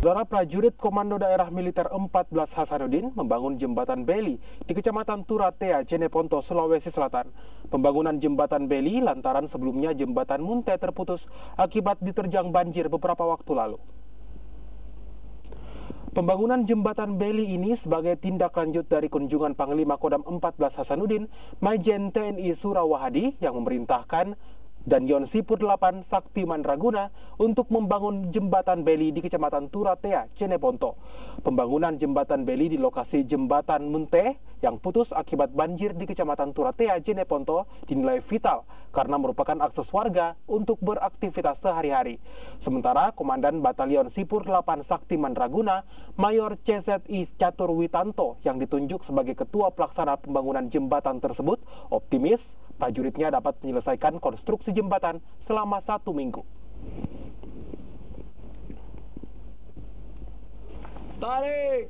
Saudara prajurit Komando Daerah Militer 14 Hasanuddin membangun jembatan Beli di Kecamatan Turatea, Jeneponto, Sulawesi Selatan. Pembangunan jembatan Beli lantaran sebelumnya jembatan Munte terputus akibat diterjang banjir beberapa waktu lalu. Pembangunan jembatan Beli ini sebagai tindak lanjut dari kunjungan Panglima Kodam 14 Hasanuddin, Majen TNI Surawahadi yang memerintahkan dan Yon Sipur 8 Sakti Mandraguna untuk membangun jembatan Beli di Kecamatan Turatea, Jeneponto. Pembangunan jembatan Beli di lokasi jembatan Munte yang putus akibat banjir di Kecamatan Turatea, Jeneponto dinilai vital karena merupakan akses warga untuk beraktivitas sehari-hari. Sementara Komandan Batalion Sipur 8 Sakti Mandraguna, Mayor CZI Catur Witanto yang ditunjuk sebagai ketua pelaksana pembangunan jembatan tersebut optimis prajuritnya dapat menyelesaikan konstruksi jembatan selama 1 minggu. Tarik!